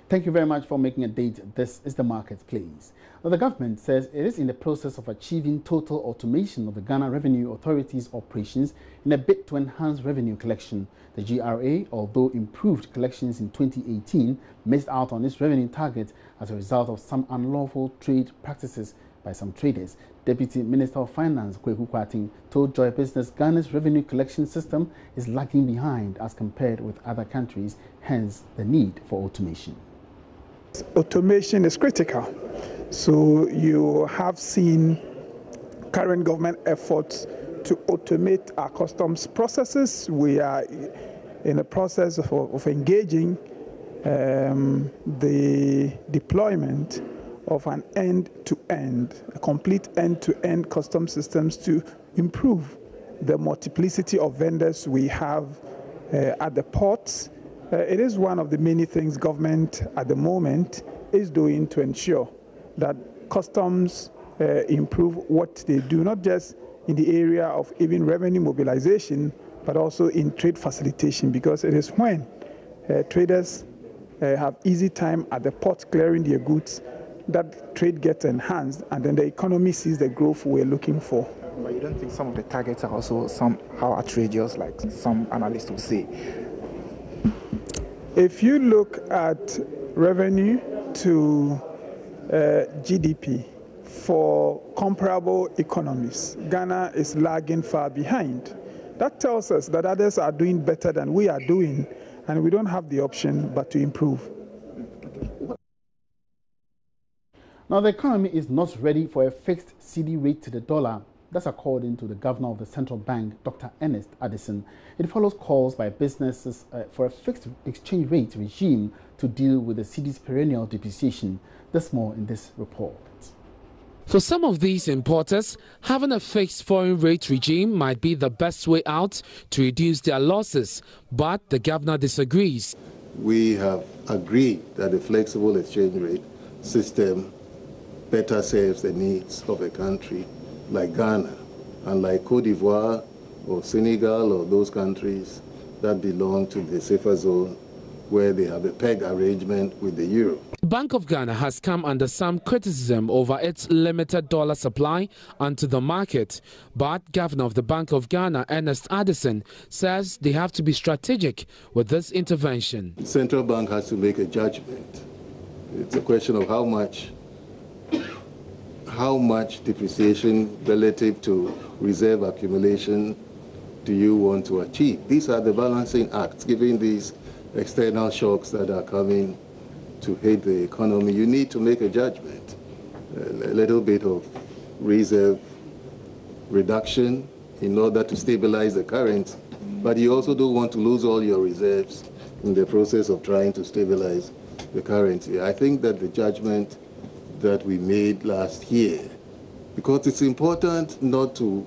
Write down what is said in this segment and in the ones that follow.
Thank you very much for making a date. This is the Marketplace. Now, the government says it is in the process of achieving total automation of the Ghana Revenue Authority's operations in a bid to enhance revenue collection. The GRA, although improved collections in 2018, missed out on its revenue target as a result of some unlawful trade practices by some traders. Deputy Minister of Finance Kweku Kwating told Joy Business Ghana's revenue collection system is lagging behind as compared with other countries, hence the need for automation. Automation is critical. So you have seen current government efforts to automate our customs processes. We are in the process of engaging the deployment of an a complete end-to-end custom systems to improve the multiplicity of vendors we have at the ports. It is one of the many things government at the moment is doing to ensure that customs improve what they do, not just in the area of even revenue mobilization, but also in trade facilitation, because it is when traders have easy time at the port clearing their goods that trade gets enhanced, and then the economy sees the growth we're looking for. But you don't think some of the targets are also somehow outrageous, like some analysts will say? If you look at revenue to GDP for comparable economies, Ghana is lagging far behind. That tells us that others are doing better than we are doing, and we don't have the option but to improve. Now, the economy is not ready for a fixed cedi rate to the dollar. That's according to the governor of the central bank, Dr. Ernest Addison. It follows calls by businesses for a fixed exchange rate regime to deal with the cedi's perennial depreciation. There's more in this report. For some of these importers, having a fixed foreign rate regime might be the best way out to reduce their losses, but the governor disagrees. We have agreed that a flexible exchange rate system better serves the needs of a country like Ghana, and like Cote d'Ivoire or Senegal or those countries that belong to the safer zone where they have a peg arrangement with the euro. The Bank of Ghana has come under some criticism over its limited dollar supply onto the market, but Governor of the Bank of Ghana, Ernest Addison, says they have to be strategic with this intervention. The central bank has to make a judgment. It's a question of how much depreciation relative to reserve accumulation do you want to achieve? These are the balancing acts. Given these external shocks that are coming to hit the economy, you need to make a judgment. A little bit of reserve reduction in order to stabilize the currency, but you also don't want to lose all your reserves in the process of trying to stabilize the currency. I think that the judgment that we made last year, because it's important not to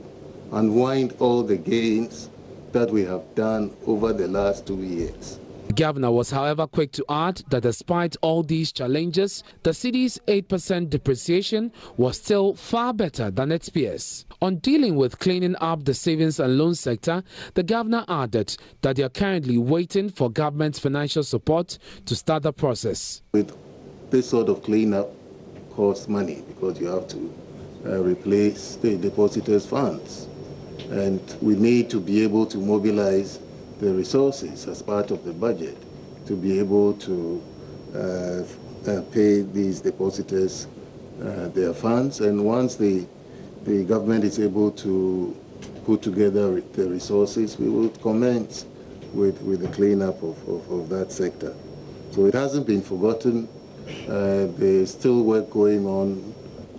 unwind all the gains that we have done over the last 2 years. The governor was, however, quick to add that despite all these challenges, the cedi's 8% depreciation was still far better than its peers. On dealing with cleaning up the savings and loan sector, the governor added that they are currently waiting for government financial support to start the process. With this sort of cleanup costs money because you have to replace the depositors' funds, and we need to be able to mobilize the resources as part of the budget to be able to pay these depositors their funds. And once the government is able to put together the resources, we will commence with the cleanup of that sector. So it hasn't been forgotten. There's still work going on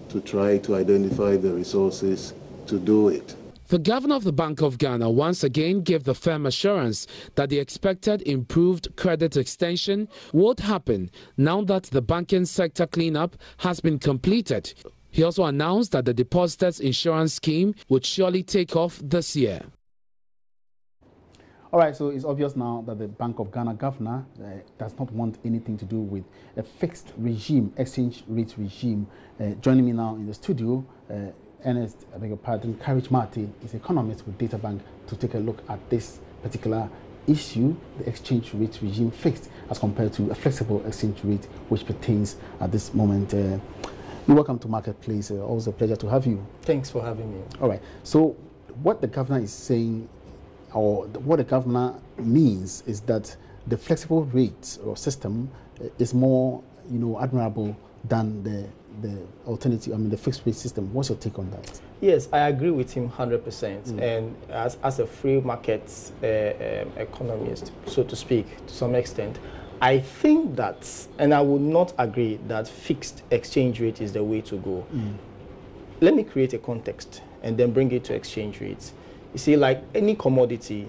to try to identify the resources to do it. The governor of the Bank of Ghana once again gave the firm assurance that the expected improved credit extension would happen now that the banking sector cleanup has been completed. He also announced that the depositors' insurance scheme would surely take off this year. All right, so it's obvious now that the Bank of Ghana governor does not want anything to do with a fixed regime, exchange rate regime. Joining me now in the studio, Ernest, I beg your pardon, Courage Martin is economist with Data Bank to take a look at this particular issue the exchange rate regime fixed as compared to a flexible exchange rate which pertains at this moment. You're welcome to Marketplace. Always a pleasure to have you. Thanks for having me. All right. So what the governor is saying, or what the governor means, is that the flexible rate or system is more, admirable than the alternative, the fixed rate system. What's your take on that? Yes, I agree with him 100%. And as a free market economist, so to speak, to some extent, I think that, and I would not agree that fixed exchange rate is the way to go. Let me create a context and then bring it to exchange rates. You see, like any commodity,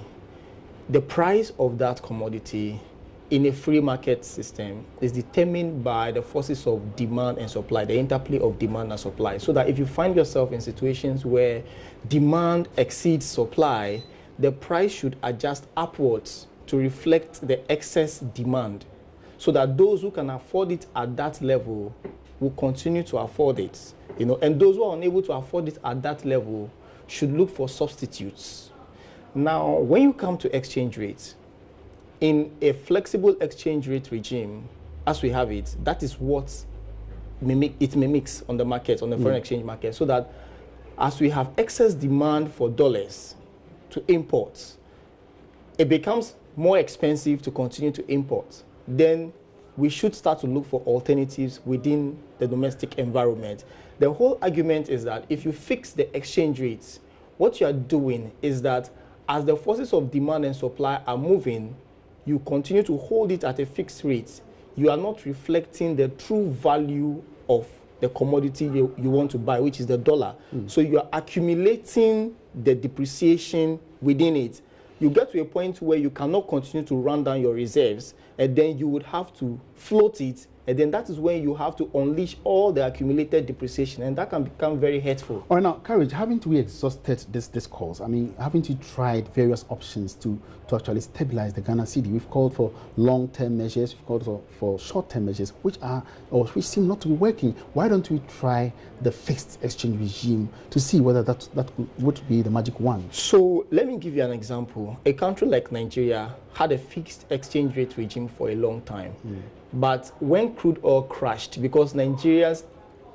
the price of that commodity in a free market system is determined by the forces of demand and supply, the interplay of demand and supply. So that if you find yourself in situations where demand exceeds supply, the price should adjust upwards to reflect the excess demand, so that those who can afford it at that level will continue to afford it. And those who are unable to afford it at that level should look for substitutes. Now, when you come to exchange rates, in a flexible exchange rate regime, as we have it, that is what it mimics on the market, on the foreign exchange market, so that as we have excess demand for dollars to import, it becomes more expensive to continue to import. Then we should start to look for alternatives within the domestic environment. The whole argument is that if you fix the exchange rates, what you are doing is that as the forces of demand and supply are moving, you continue to hold it at a fixed rate. You are not reflecting the true value of the commodity you want to buy, which is the dollar. So you are accumulating the depreciation within it. You get to a point where you cannot continue to run down your reserves, and then you would have to float it, and then that is when you have to unleash all the accumulated depreciation, and that can become very hurtful. All right, now, Courage, haven't we exhausted this discourse? Haven't you tried various options to actually stabilize the Ghana cedi? We've called for long-term measures, we've called for short-term measures, which seem not to be working. Why don't we try the fixed exchange regime to see whether that would be the magic wand? So let me give you an example. A country like Nigeria had a fixed exchange rate regime for a long time. But when crude oil crashed, because Nigeria's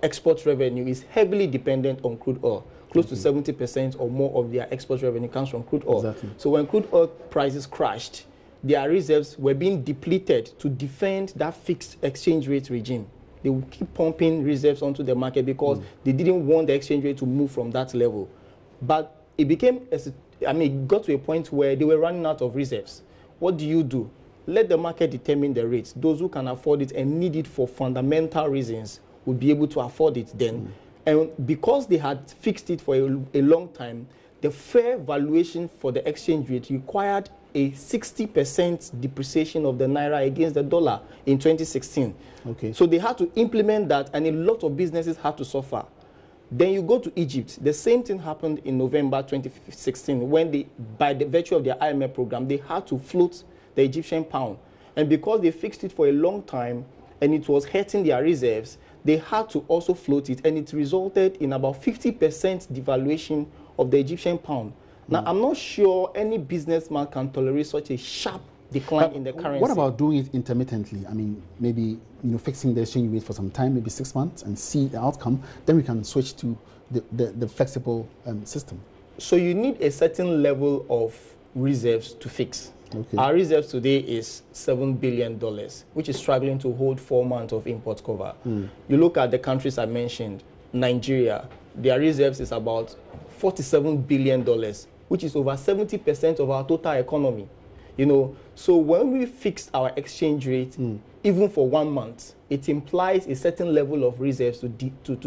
export revenue is heavily dependent on crude oil, close to 70% or more of their export revenue comes from crude oil. Exactly. So when crude oil prices crashed, their reserves were being depleted to defend that fixed exchange rate regime. They would keep pumping reserves onto the market because they didn't want the exchange rate to move from that level. But it became, it got to a point where they were running out of reserves. What do? Let the market determine the rates. Those who can afford it and need it for fundamental reasons would be able to afford it then. And because they had fixed it for a long time, the fair valuation for the exchange rate required a 60% depreciation of the naira against the dollar in 2016. Okay. So they had to implement that, and a lot of businesses had to suffer. Then you go to Egypt. The same thing happened in November 2016 when by the virtue of their IMF program, they had to float the Egyptian pound. And because they fixed it for a long time and it was hurting their reserves, they had to also float it, and it resulted in about 50% devaluation of the Egyptian pound. Now, I'm not sure any businessman can tolerate such a sharp decline in the currency. What about doing it intermittently? Maybe fixing the exchange rate for some time, maybe 6 months, and see the outcome. Then we can switch to the flexible system. So you need a certain level of reserves to fix. Okay. Our reserves today is $7 billion, which is struggling to hold 4 months of import cover. You look at the countries I mentioned, Nigeria, their reserves is about $47 billion, which is over 70% of our total economy. So when we fixed our exchange rate, even for 1 month, it implies a certain level of reserves to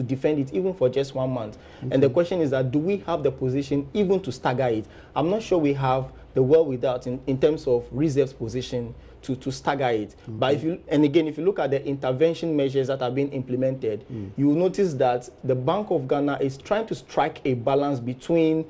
defend it, even for just 1 month. And the question is that, do we have the position even to stagger it? I'm not sure we have the wherewithal in terms of reserves position to stagger it. But if you look at the intervention measures that are being implemented, you will notice that the Bank of Ghana is trying to strike a balance between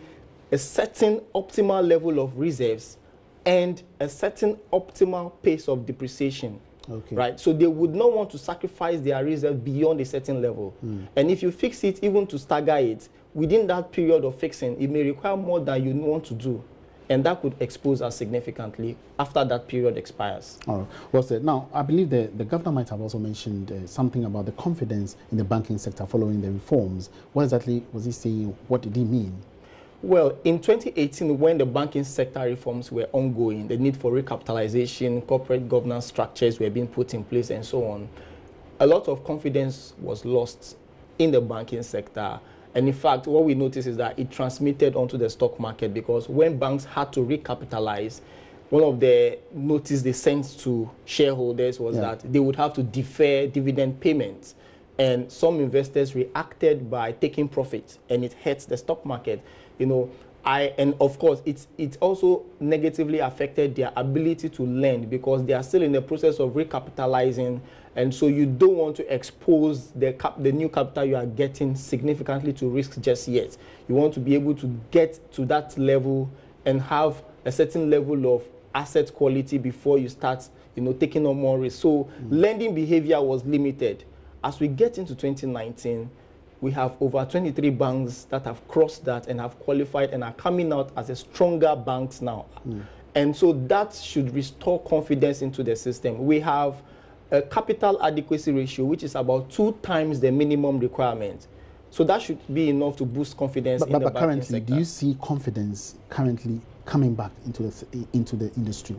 a certain optimal level of reserves and a certain optimal pace of depreciation. Okay. Right? So they would not want to sacrifice their reserve beyond a certain level. And if you fix it, even to stagger it, within that period of fixing, it may require more than you want to do. and that could expose us significantly after that period expires. All right. Well said. Now, I believe the governor might have also mentioned something about the confidence in the banking sector following the reforms. What exactly was he saying? What did he mean? Well, in 2018, when the banking sector reforms were ongoing, the need for recapitalization, corporate governance structures were being put in place, and so on, a lot of confidence was lost in the banking sector. And in fact, what we noticed is that it transmitted onto the stock market, because when banks had to recapitalize, one of the notice they sent to shareholders was that they would have to defer dividend payments. And some investors reacted by taking profit, and it hurts the stock market. You know, and of course, it also negatively affected their ability to lend, because they are still in the process of recapitalizing, and so you don't want to expose the new capital you are getting significantly to risks just yet. You want to be able to get to that level and have a certain level of asset quality before you start, you know, taking on more risk. So lending behavior was limited. As we get into 2019, we have over 23 banks that have crossed that and have qualified and are coming out as a stronger banks now. And so that should restore confidence into the system. We have a capital adequacy ratio, which is about 2 times the minimum requirement. So that should be enough to boost confidence in the banking currently, sector. do you see confidence currently coming back into the industry?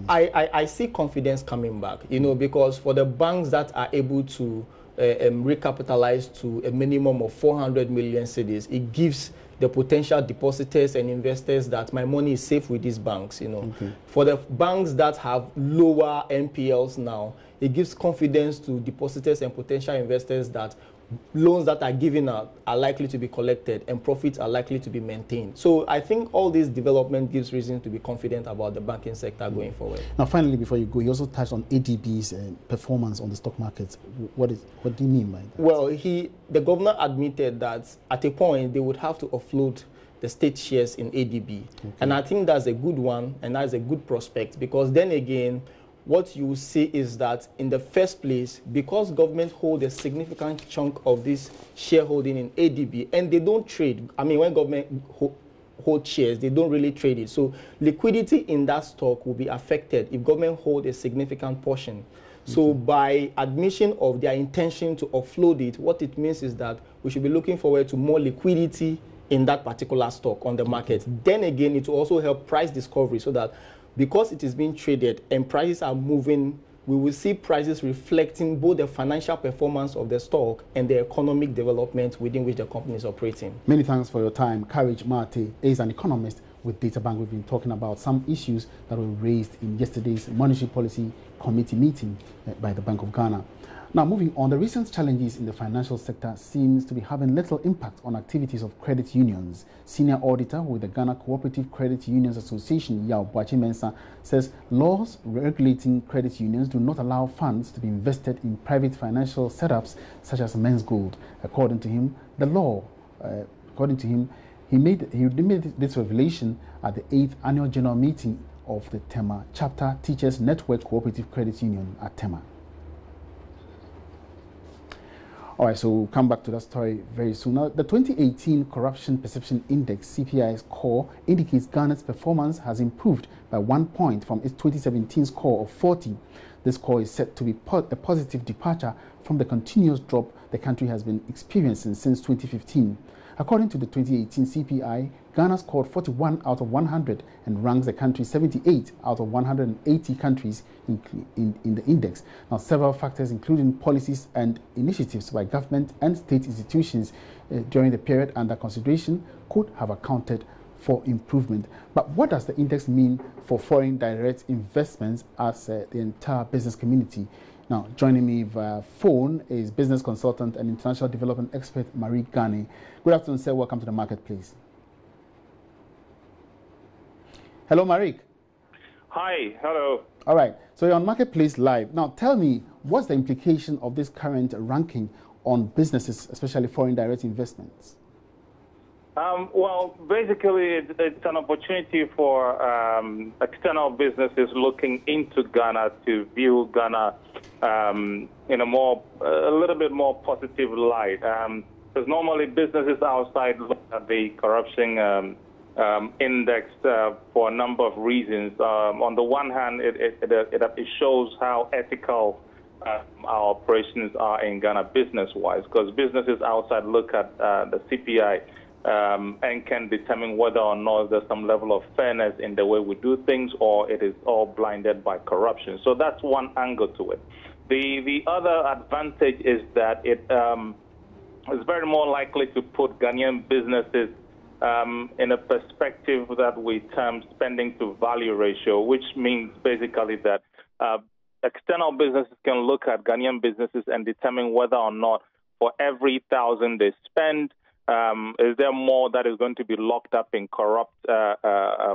I see confidence coming back, you know, because for the banks that are able to recapitalize to a minimum of 400 million cedis, it gives the potential depositors and investors that my money is safe with these banks, you know. For the banks that have lower NPLs now, it gives confidence to depositors and potential investors that loans that are given out are likely to be collected and profits are likely to be maintained. So I think all this development gives reason to be confident about the banking sector going forward. Now, finally, before you go, you also touched on ADB's performance on the stock market. What do you mean by that? Well, the governor admitted that at a point they would have to offload the state shares in ADB. And I think that's a good one, and that's a good prospect, because then again, what you see is that in the first place, because government hold a significant chunk of this shareholding in ADB, and they don't trade. I mean, when government hold shares, they don't really trade it. So liquidity in that stock will be affected if government hold a significant portion. So by admission of their intention to offload it, what it means is that we should be looking forward to more liquidity in that particular stock on the market. Then again, it will also help price discovery, so that because it is being traded and prices are moving, we will see prices reflecting both the financial performance of the stock and the economic development within which the company is operating. Many thanks for your time. Courage Mate is an economist with Data Bank. We've been talking about some issues that were raised in yesterday's Monetary Policy Committee meeting by the Bank of Ghana. Now, moving on, the recent challenges in the financial sector seems to be having little impact on activities of credit unions. Senior auditor with the Ghana Cooperative Credit Unions Association, Yao Boachi-Mensah, says laws regulating credit unions do not allow funds to be invested in private financial setups such as men's gold. According to him, he made this revelation at the 8th Annual General Meeting of the TEMA Chapter Teachers Network Cooperative Credit Union at TEMA. All right, so we'll come back to that story very soon. Now, the 2018 Corruption Perception Index, CPI score, indicates Ghana's performance has improved by 1 point from its 2017 score of 40. This score is set to be a positive departure from the continuous drop the country has been experiencing since 2015. According to the 2018 CPI, Ghana scored 41 out of 100 and ranks the country 78 out of 180 countries in the index. Now, several factors, including policies and initiatives by government and state institutions during the period under consideration, could have accounted for improvement. But what does the index mean for foreign direct investments as the entire business community? Now, joining me via phone is business consultant and international development expert Marie Ghani. Good afternoon, sir. Welcome to the Marketplace. Hello, Marie. Hi, hello. All right, so you're on Marketplace Live. Now, tell me, what's the implication of this current ranking on businesses, especially foreign direct investments? Well, basically, it's an opportunity for external businesses looking into Ghana to view Ghana in a little bit more positive light. Because normally businesses outside look at the corruption index for a number of reasons. On the one hand, it shows how ethical our operations are in Ghana business-wise, because businesses outside look at the CPI and can determine whether or not there's some level of fairness in the way we do things, or it is all blinded by corruption. So that's one angle to it. The other advantage is that it is very more likely to put Ghanaian businesses in a perspective that we term spending to value ratio, which means basically that external businesses can look at Ghanaian businesses and determine whether or not for every 1,000 they spend, is there more that is going to be locked up in corrupt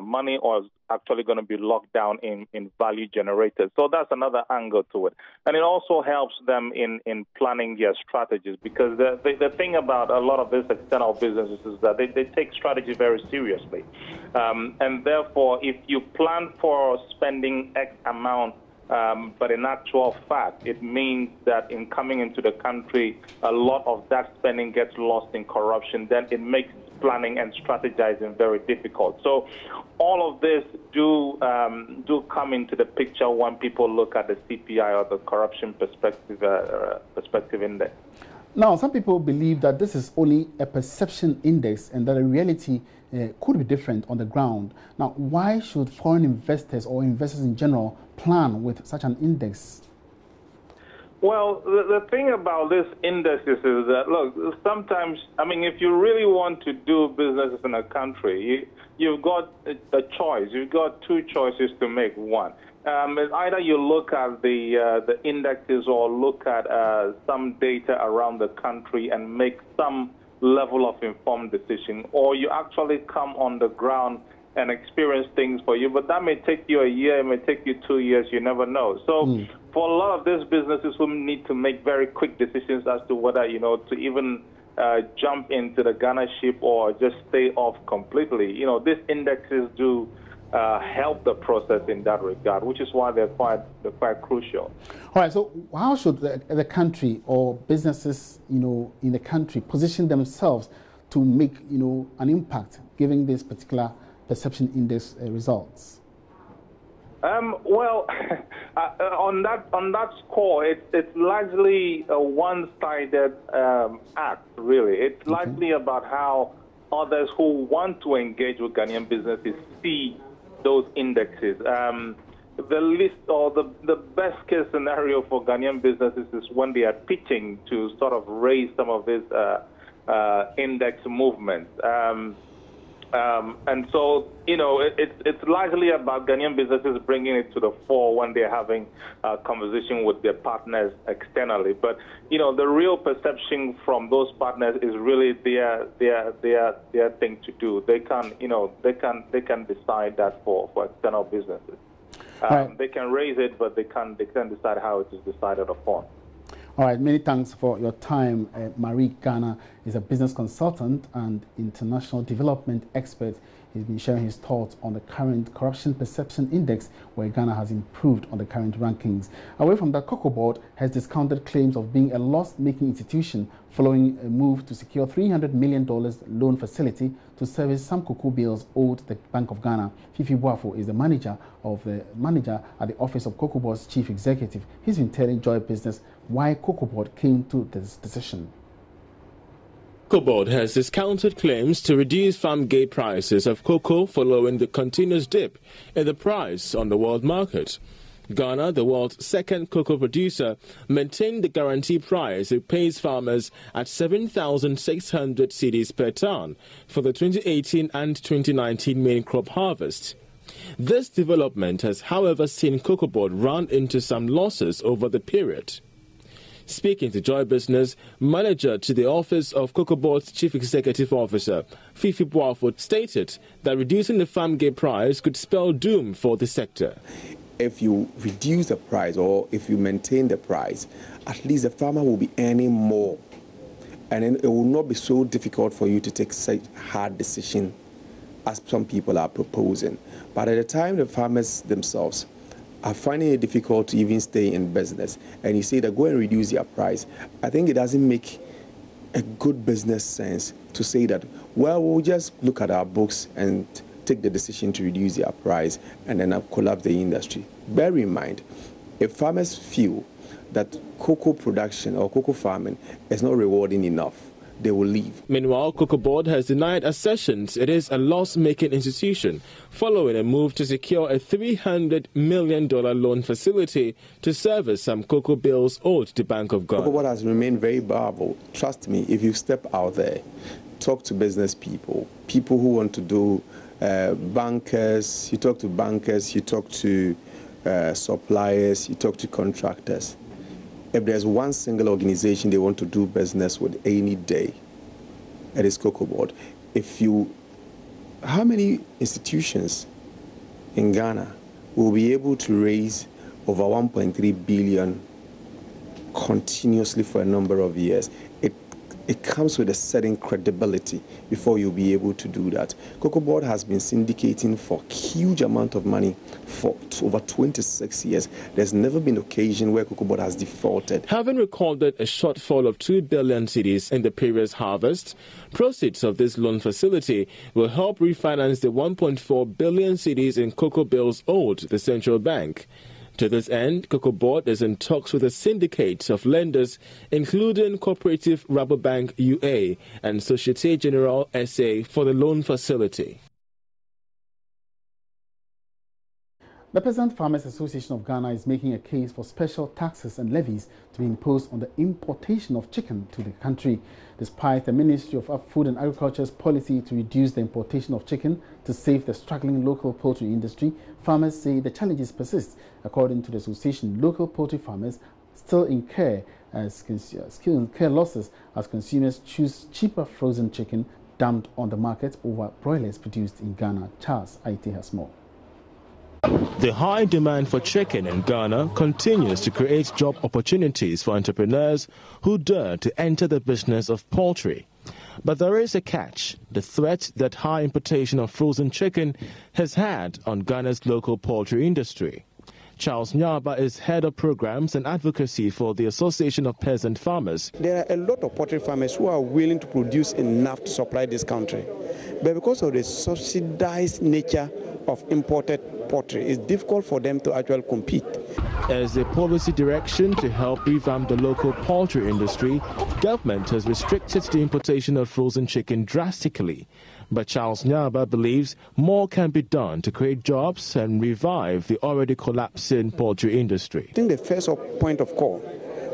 money, or is actually going to be locked down in value generators? So that's another angle to it. And it also helps them in planning their strategies, because the thing about a lot of these external businesses is that they take strategy very seriously. And therefore, if you plan for spending X amount, but in actual fact, it means that in coming into the country, a lot of that spending gets lost in corruption, then it makes planning and strategizing very difficult. So all of this do come into the picture when people look at the CPI, or the corruption perspective index. Now, some people believe that this is only a perception index and that the reality could be different on the ground. Now, why should foreign investors or investors in general plan with such an index? Well, the thing about this index is that, look, sometimes, I mean, if you really want to do businesses in a country, you've got a choice. You've got two choices to make. One, either you look at the indexes, or look at some data around the country and make some level of informed decision, or you actually come on the ground and experience things for you. But that may take you a year, it may take you 2 years, you never know. So for a lot of these businesses who need to make very quick decisions as to whether, to even jump into the Ghana ship or just stay off completely, these indexes do help the process in that regard, which is why they're quite crucial. All right, so how should the country or businesses, in the country position themselves to make, an impact, given this particular perception index results? Well, on that score, it's largely a one-sided act, really. It's largely about how others who want to engage with Ghanaian businesses see those indexes. The list, or the best case scenario for Ghanaian businesses is when they are pitching to sort of raise some of these index movements. And so, it's largely about Ghanaian businesses bringing it to the fore when they're having a conversation with their partners externally. But, the real perception from those partners is really their thing to do. They can, they can decide that for external businesses. Right. They can raise it, but they can't decide how it is decided upon. All right, many thanks for your time. Marie Ghana is a business consultant and international development expert. He's been sharing his thoughts on the current Corruption Perception Index, where Ghana has improved on the current rankings. Away from that, Cocoa Board has discounted claims of being a loss-making institution following a move to secure $300 million loan facility to service some cocoa bills owed the Bank of Ghana. Fifi Boafo is the manager at the Office of Cocoa Board's chief executive. He's been telling Joy Business why Cocoa Board came to this decision. Cocoa Board has discounted claims to reduce farm gate prices of cocoa following the continuous dip in the price on the world market. Ghana, the world's second cocoa producer, maintained the guarantee price it pays farmers at 7,600 cedis per ton for the 2018 and 2019 main crop harvest. This development has, however, seen Cocoa Board run into some losses over the period. Speaking to Joy Business, manager to the Office of Cocoa Board's Chief Executive Officer, Fifi Boafo, stated that reducing the farm gate price could spell doom for the sector. If you reduce the price or if you maintain the price, at least the farmer will be earning more. And then it will not be so difficult for you to take such hard decision as some people are proposing. But at the time, the farmers themselves are finding it difficult to even stay in business, and you say that go and reduce your price, I think it doesn't make a good business sense to say that, well, we'll just look at our books and take the decision to reduce their price and then collapse the industry. Bear in mind, if farmers feel that cocoa production or cocoa farming is not rewarding enough, they will leave. Meanwhile, Cocoa Board has denied assertions it is a loss-making institution following a move to secure a $300 million loan facility to service some cocoa bills owed to Bank of Ghana. Cocoa Board has remained very viable. Trust me, if you step out there, talk to business people, people who want to do bankers, you talk to bankers, you talk to suppliers, you talk to contractors. If there's one single organization they want to do business with any day, it is Cocoa Board. How many institutions in Ghana will be able to raise over 1.3 billion continuously for a number of years? It comes with a certain credibility before you'll be able to do that. Cocoa Board has been syndicating for a huge amount of money for over 26 years. There's never been an occasion where Cocoa Board has defaulted. Having recorded a shortfall of 2 billion cedis in the previous harvest, proceeds of this loan facility will help refinance the 1.4 billion cedis in cocoa bills owed to the central bank. To this end, Cocoa Board is in talks with a syndicate of lenders, including Cooperative Rubber Bank UA and Societe Generale SA, for the loan facility. The Peasant Farmers Association of Ghana is making a case for special taxes and levies to be imposed on the importation of chicken to the country. Despite the Ministry of Food and Agriculture's policy to reduce the importation of chicken to save the struggling local poultry industry, farmers say the challenges persist. According to the association, local poultry farmers still incur losses as consumers choose cheaper frozen chicken dumped on the market over broilers produced in Ghana. Charles Aite has more. The high demand for chicken in Ghana continues to create job opportunities for entrepreneurs who dare to enter the business of poultry. But there is a catch: the threat that high importation of frozen chicken has had on Ghana's local poultry industry. Charles Nyaba is head of programs and advocacy for the Association of Peasant Farmers. There are a lot of poultry farmers who are willing to produce enough to supply this country. But because of the subsidized nature of imported poultry, it's difficult for them to actually compete. As a policy direction to help revamp the local poultry industry, government has restricted the importation of frozen chicken drastically. But Charles Nyaba believes more can be done to create jobs and revive the already collapsing poultry industry. I think the first point of call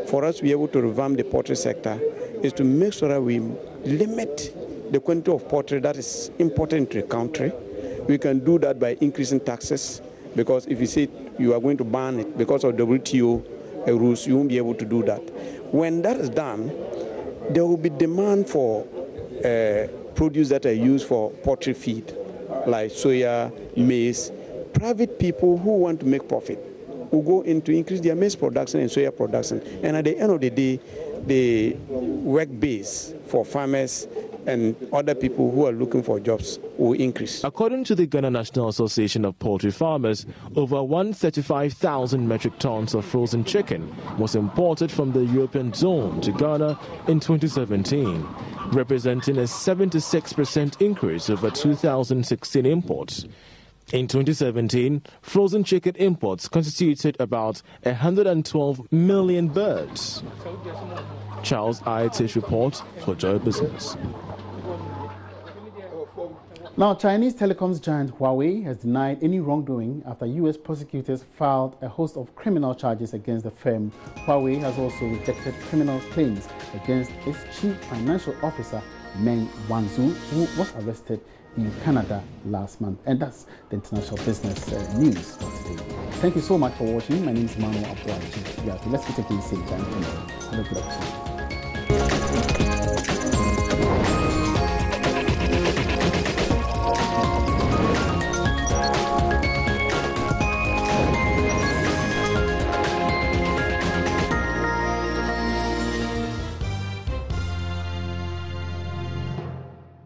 for us to be able to revamp the poultry sector is to make sure that we limit the quantity of poultry that is imported into the country. We can do that by increasing taxes, because if you say you are going to ban it because of WTO rules, you won't be able to do that. When that is done, there will be demand for produce that are used for poultry feed, like soya, maize. Private people who want to make profit will go in to increase their maize production and soya production. And at the end of the day, the work base for farmers and other people who are looking for jobs will increase. According to the Ghana National Association of Poultry Farmers, over 135,000 metric tons of frozen chicken was imported from the European zone to Ghana in 2017, representing a 76% increase over 2016 imports. In 2017, frozen chicken imports constituted about 112 million birds. Charles Aite's report for Joy Business. Now, Chinese telecoms giant Huawei has denied any wrongdoing after U.S. prosecutors filed a host of criminal charges against the firm. Huawei has also rejected criminal claims against its chief financial officer, Meng Wanzhou, who was arrested in Canada last month. And that's the international business news for today. Thank you so much for watching. My name is Manuel Abdullah. Let's get again same time tomorrow. Have a good episode.